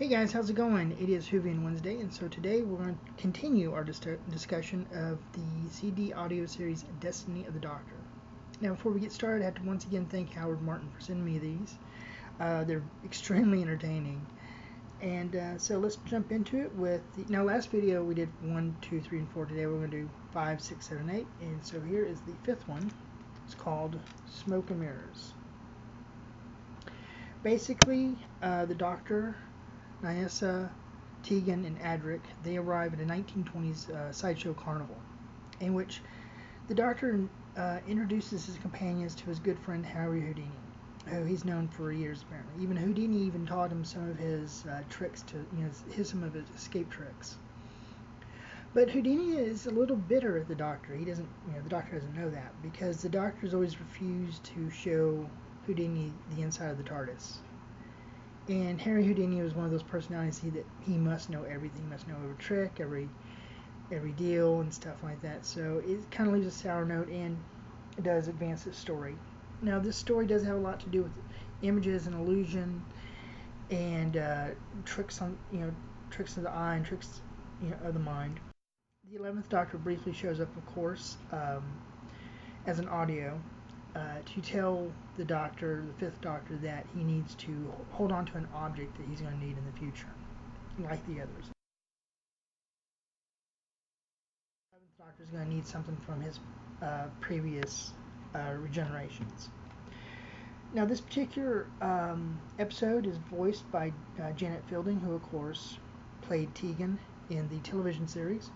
Hey guys, how's it going? It is Whovian Wednesday, and so today we're going to continue our discussion of the CD audio series Destiny of the Doctor. Now, before we get started, I have to once again thank Howard Martin for sending me these. They're extremely entertaining. And so let's jump into it with now last video we did 1, 2, 3, and 4. Today we're going to do 5, 6, 7, 8. And so here is the fifth one. It's called Smoke and Mirrors. Basically, the Doctor, Nyessa, Tegan, and Adric, they arrive at a 1920s sideshow carnival, in which the Doctor introduces his companions to his good friend Harry Houdini, who he's known for years apparently. Even Houdini even taught him some of his tricks some of his escape tricks. But Houdini is a little bitter at the Doctor. He doesn't, the Doctor doesn't know that because the Doctor's always refused to show Houdini the inside of the TARDIS. And Harry Houdini was one of those personalities that he must know everything. He must know every trick, every deal, and stuff like that. So it kind of leaves a sour note, and it does advance the story. Now, this story does have a lot to do with images and illusion, and tricks of the eye and tricks of the mind. The 11th Doctor briefly shows up, of course, as an audio. To tell the Doctor, the Fifth Doctor, that he needs to hold on to an object that he's going to need in the future, like the others. The Seventh Doctor is going to need something from his previous regenerations. Now, this particular episode is voiced by Janet Fielding, who, of course, played Tegan in the television series,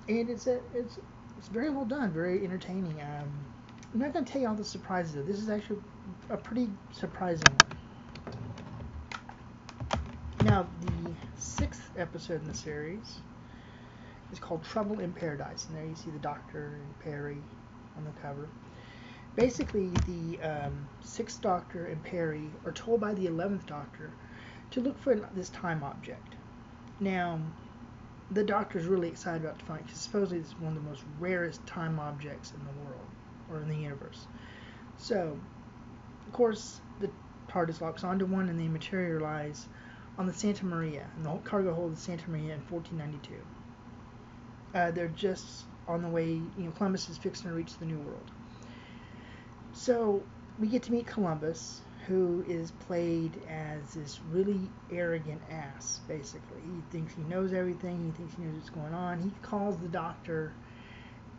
and it's very well done, very entertaining. I'm not going to tell you all the surprises, though. This is actually a pretty surprising one. Now, the sixth episode in the series is called Trouble in Paradise, and there you see the Doctor and Perry on the cover. Basically, the sixth Doctor and Perry are told by the 11th Doctor to look for this time object. Now, the Doctor's really excited about to find it because supposedly it's one of the most rarest time objects in the world, or in the universe. So, of course, the TARDIS locks onto one and they materialize on the Santa Maria, in the cargo hold of the Santa Maria in 1492. They're just on the way, Columbus is fixing to reach the New World. So, we get to meet Columbus, who is played as this really arrogant ass, basically. He thinks he knows everything, he thinks he knows what's going on. He calls the Doctor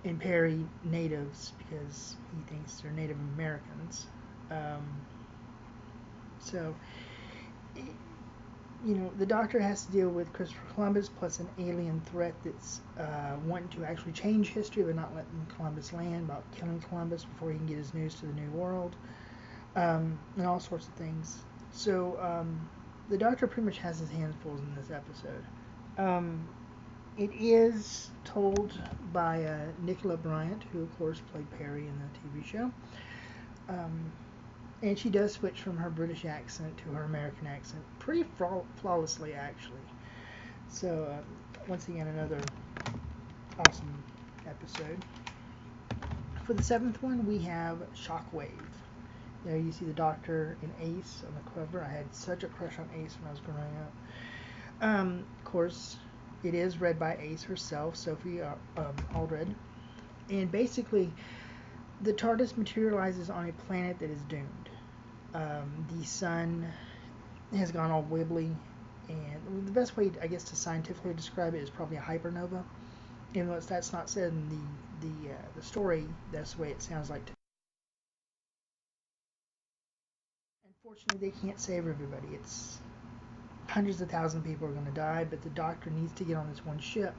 and Perry natives because he thinks they're Native Americans. The Doctor has to deal with Christopher Columbus plus an alien threat that's wanting to actually change history but not letting Columbus land, about killing Columbus before he can get his news to the New World, and all sorts of things. So the Doctor pretty much has his hands full in this episode. It is told by Nicola Bryant, who of course played Perry in the TV show. And she does switch from her British accent to her American accent pretty flawlessly, actually. So, once again, another awesome episode. For the seventh one, we have Shockwave. There you see the Doctor and Ace on the cover. I had such a crush on Ace when I was growing up. Of course, it is read by Ace herself, Sophie Aldred. And basically, the TARDIS materializes on a planet that is doomed. The sun has gone all wibbly, and the best way, I guess, to scientifically describe it is probably a hypernova. Even though that's not said in the story, that's the way it sounds like. Unfortunately, they can't save everybody. It's hundreds of thousands of people are going to die, but the Doctor needs to get on this one ship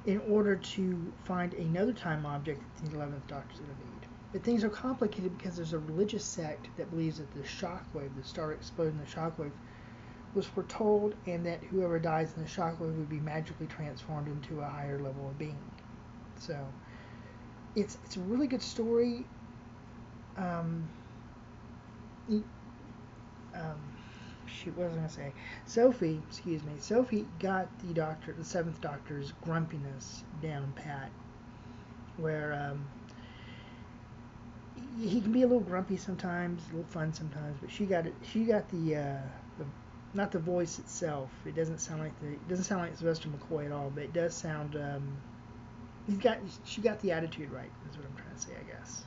in order to find another time object that the 11th Doctor's going to need. But things are complicated because there's a religious sect that believes that the shockwave, the star exploding the shockwave, was foretold, and that whoever dies in the shockwave would be magically transformed into a higher level of being. So, it's a really good story. What was I going to say? Sophie got the seventh Doctor's grumpiness down pat, where he can be a little grumpy sometimes, a little fun sometimes, but she got the not the voice itself. It doesn't sound like Sylvester McCoy at all, but it does sound. She got the attitude right. Is what I'm trying to say, I guess.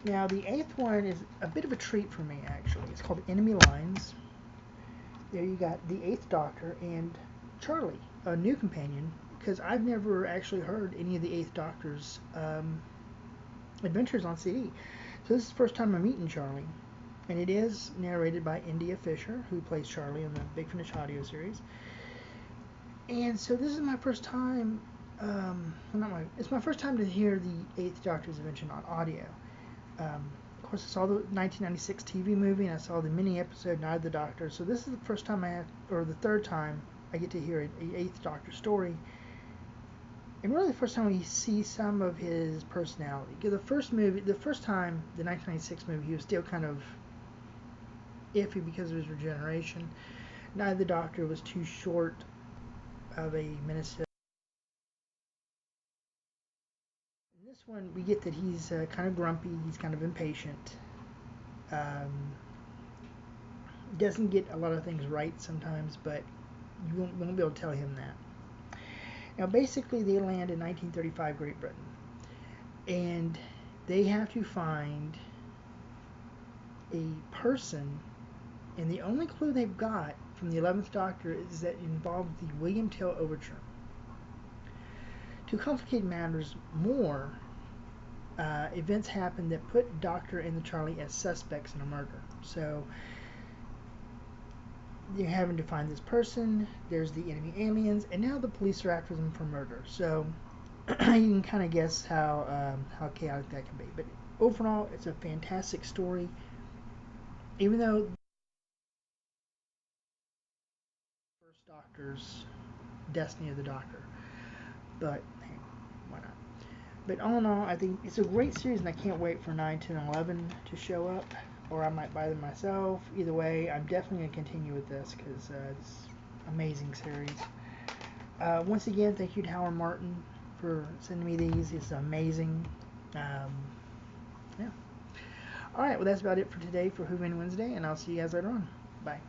Now the eighth one is a bit of a treat for me, actually. It's called Enemy Lines. There you got the Eighth Doctor and Charlie, a new companion, because I've never actually heard any of the Eighth Doctor's adventures on CD. So this is the first time I'm meeting Charlie, and it is narrated by India Fisher, who plays Charlie in the Big Finish audio series. And so this is my first time, it's my first time to hear the Eighth Doctor's adventure on audio. Of course, I saw the 1996 TV movie, and I saw the mini episode Night of the Doctor. So this is the first time or the third time I get to hear an Eighth Doctor story, and really the first time we see some of his personality. Because the first time, the 1996 movie, he was still kind of iffy because of his regeneration. Night of the Doctor was too short of a minister. In this one, we get that he's kind of grumpy, he's kind of impatient. Doesn't get a lot of things right sometimes, but you won't be able to tell him that. Now, basically, they land in 1935 Great Britain, and they have to find a person, and the only clue they've got from the 11th Doctor is that it involves the William Tell Overture. To complicate matters more, events happen that put Doctor and the Charlie as suspects in a murder. So you're having to find this person, there's the enemy aliens, and now the police are after them for murder. So you can kind of guess how chaotic that can be. But overall, it's a fantastic story. Even though First Doctor's Destiny of the Doctor, but hey, why not? But all in all, I think it's a great series, and I can't wait for 9, 10, and 11 to show up, or I might buy them myself. Either way, I'm definitely going to continue with this because it's an amazing series. Once again, thank you to Howard Martin for sending me these. It's amazing. Yeah. All right, well, that's about it for today for Who Win Wednesday, and I'll see you guys later on. Bye.